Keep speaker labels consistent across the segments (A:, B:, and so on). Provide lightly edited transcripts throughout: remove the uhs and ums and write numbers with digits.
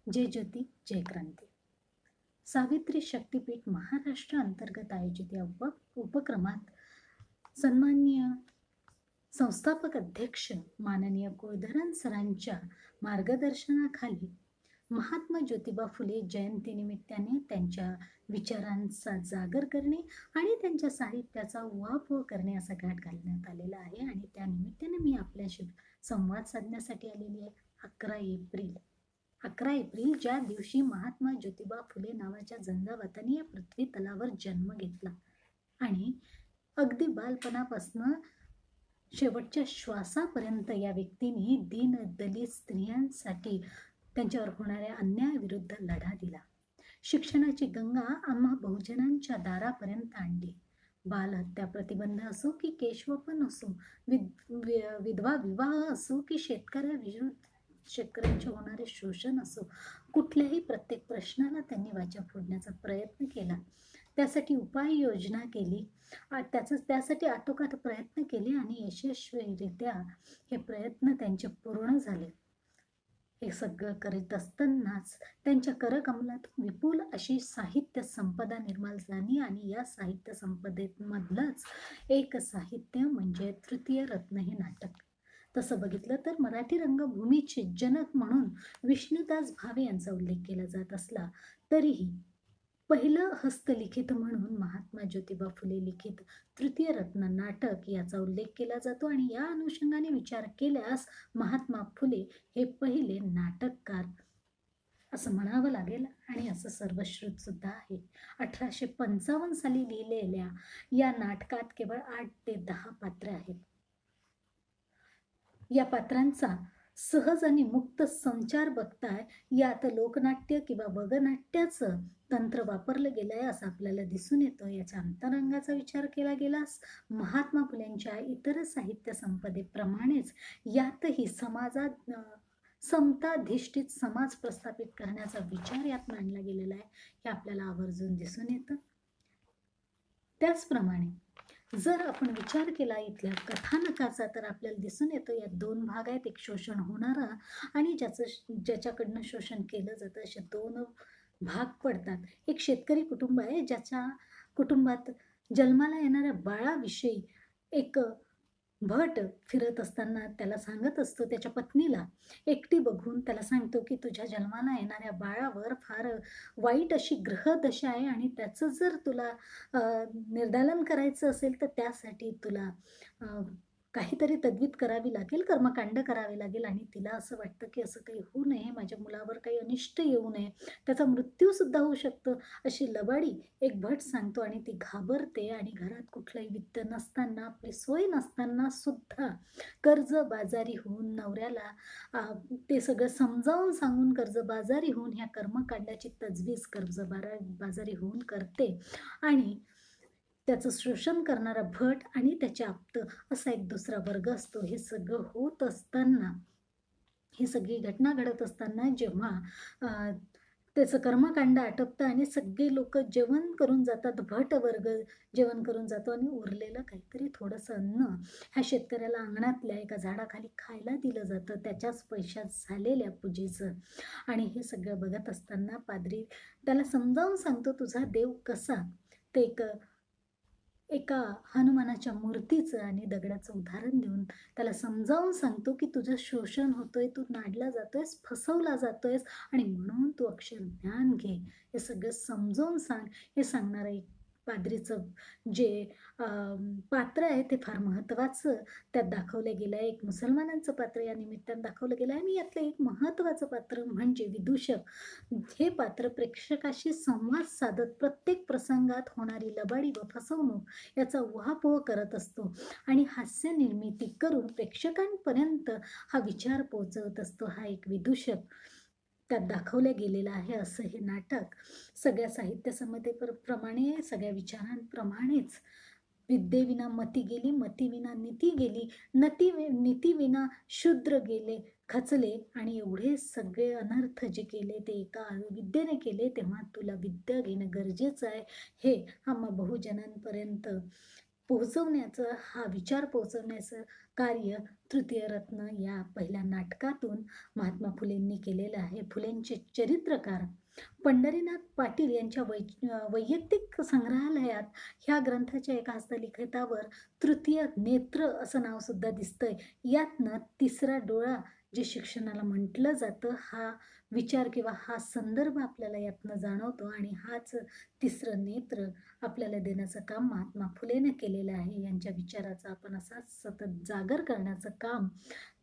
A: जय ज्योती जय क्रांती. सावित्री शक्तीपीठ महाराष्ट्र अंतर्गत आयोजित या उपक्रमात सन्माननीय संस्थापक अध्यक्ष माननीय कुळधरन सरांच्या मार्गदर्शनाखाली महात्मा ज्योतिबा फुले जयंतीनिमित्ताने त्यांच्या विचारांचा जागर करणे आणि त्यांच्या साहित्याचा उहापोह करणे असा घाट घालण्यात आलेला आहे. आणि त्या निमित्ताने मी आपल्याशी संवाद साधण्यासाठी आलेली आहे. 11 एप्रिल ज्या दिवशी महात्मा ज्योतिबा फुले नावाच्या झंझावाताने या पृथ्वी तलावर जन्म घेतला आणि अगदी बालपणापासून शेवटच्या श्वासापर्यंत या व्यक्तीने दीन दलित स्त्रियांसाठी त्यांच्यावर होणाऱ्या अन्यायाविरुद्ध लढा दिला. शिक्षणाची गंगा आम्हा बहुजनांच्या दारापर्यंत आणली. बालहत्या प्रतिबंध असो की केशवपन असो, विधवा विवाह असो की शेतकऱ्यांचे होणारे शोषण असो, कुठल्याही प्रत्येक प्रश्नाला त्यांनी वाचा फोडण्याचा प्रयत्न केला. त्यासाठी उपाययोजना केली, त्यासाठी आटोकाट प्रयत्न केले आणि यशस्वीरित्या हे प्रयत्न त्यांचे पूर्ण झाले. हे सगळं करीत असतानाच त्यांच्या करकमलात विपुल अशी साहित्य संपदा निर्माण झाली आणि या साहित्य संपदेमधलंच एक साहित्य म्हणजे तृतीय रत्न हे नाटक. तसं बघितलं तर मराठी रंगभूमीचे जनक म्हणून विष्णुदास भावे यांचा उल्लेख केला जात असला तरीही पहिलं हस्तलिखित म्हणून महात्मा ज्योतिबा फुले लिखित तृतीय रत्न नाटक याचा उल्लेख केला जातो. आणि या अनुषंगाने विचार केल्यास महात्मा फुले हे पहिले नाटककार असं म्हणावं लागेल आणि असं सर्वश्रुत सुद्धा आहे. 1855 साली लिहिलेल्या या नाटकात केवळ 8 ते 10 पात्रे आहेत. या पात्रांचा सहज आणि मुक्त संचार बघताय यात लोकनाट्य किंवा बगनाट्याचं तंत्र वापरलं गेलंय असं आपल्याला दिसून येतं. याच्या अंतरंगाचा विचार केला गेलास महात्मा फुलेंच्या इतर साहित्य संपदेप्रमाणेच यातही समाजात समताधिष्ठित समाज प्रस्थापित करण्याचा विचार यात मांडला गेलेला आहे हे आपल्याला आवर्जून दिसून येतं. त्याचप्रमाणे जर आपण विचार केला इथल्या कथानकाचा तर आपल्याला दिसून येतो यात 2 भाग आहेत. एक शोषण होणारा आणि ज्याच्याकडनं शोषण केलं जातं असे 2 भाग पडतात. एक शेतकरी कुटुंब आहे ज्याच्या कुटुंबात जन्माला येणाऱ्या बाळाविषयी एक भट फिरत असताना त्याला सांगत असतो, त्याच्या पत्नीला एकटी बघून त्याला सांगतो की तुझ्या जन्माला येणाऱ्या बाळावर फार वाईट अशी ग्रहदशा आहे आणि त्याचं जर तुला निर्दालन करायचं असेल तर त्यासाठी तुला काहीतरी तद्वित करावी लागेल, कर्मकांड करावे लागेल. आणि तिला असं वाटतं की असं काही होऊ नये, माझ्या मुलावर काही अनिष्ट येऊ नये, त्याचा मृत्यूसुद्धा होऊ शकतो अशी लबाडी एक भट सांगतो. आणि ती घाबरते आणि घरात कुठलंही वित्त नसताना, आपली सोय नसताना सुद्धा कर्जबाजारी होऊन नवऱ्याला ते सगळं समजावून सांगून कर्जबाजारी होऊन ह्या कर्मकांडाची तजवीज कर्जबाजारी होऊन करते. आणि त्याचं शोषण करणारा भट आणि त्याचे आप्त असा एक दुसरा वर्ग असतो. हे सगळं होत असताना, ही सगळी घटना घडत असताना जेव्हा त्याचं कर्मकांड आटपतं आणि सगळे लोक जेवण करून जातात, भट वर्ग जेवण करून जातो आणि उरलेलं काहीतरी थोडंसं अन्न ह्या शेतकऱ्याला अंगणातल्या एका झाडाखाली खायला दिलं जातं त्याच्याच पैशात झालेल्या पूजेचं. आणि हे सगळं बघत असताना पाद्री त्याला समजावून सांगतो तुझा देव कसा. ते एका हनुमानाच्या मूर्तीचं आणि दगडाचं उदाहरण देऊन त्याला समजावून सांगतो की तुझं शोषण होतोय, तू नाडला जातोयस, फसवला जातोयस आणि म्हणून तू अक्षर ज्ञान घे, हे सगळं समजावून सांग. हे सांगणारं एक पाद्रीचं जे पात्र आहे ते फार महत्त्वाचं त्यात दाखवलं गेलं आहे. एक मुसलमानांचं पात्र या निमित्तानं दाखवलं गेलं आहे. आणि यातलं एक महत्त्वाचं पात्र म्हणजे विदूषक. हे पात्र प्रेक्षकाशी संवाद साधत प्रत्येक प्रसंगात होणारी लबाडी व फसवणूक याचा उहापोह करत असतो आणि हास्य निर्मिती करून प्रेक्षकांपर्यंत हा विचार पोहोचवत असतो. हा एक विदूषक त्यात दाखवलं गेलेलं आहे. असं हे नाटक सगळ्या साहित्य संपदेप्रमाणे, सगळ्या विचारांप्रमाणेच विद्येविना मती गेली, मतीविना नीती गेली, नीतीविना शूद्र गेले खचले. आणि एवढे सगळे अनर्थ जे केले ते एका विद्येने केले, तेव्हा तुला विद्या घेणं गरजेचं आहे हे आम्हा बहुजनांपर्यंत पोहोचवण्याचं, हा विचार पोहोचवण्याचं कार्य तृतीय रत्न या पहिल्या नाटकातून महात्मा फुलेंनी केलेलं आहे. फुलेंचे चरित्रकार पंढरीनाथ पाटील यांच्या वैयक्तिक संग्रहालयात ह्या ग्रंथाच्या एका हस्तलिखितावर तृतीय नेत्र असं नाव सुद्धा दिसतंय. यातनं तिसरा डोळा जे शिक्षणाला म्हटलं जातं, हा विचार किंवा हा संदर्भ आपल्याला यातनं जाणवतो आणि हाच तिसरं नेत्र आपल्याला देण्याचं काम महात्मा फुलेने केलेलं आहे. यांच्या विचाराचा आपण असा सतत जागर करण्याचं काम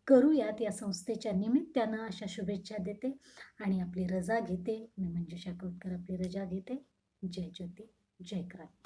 A: करूयात या संस्थेच्या निमित्तानं, अशा शुभेच्छा देते आणि आपली रजा घेते. मी मंजुषा कोतकर आपली रजा घेते. जय ज्योती, जय क्रांती.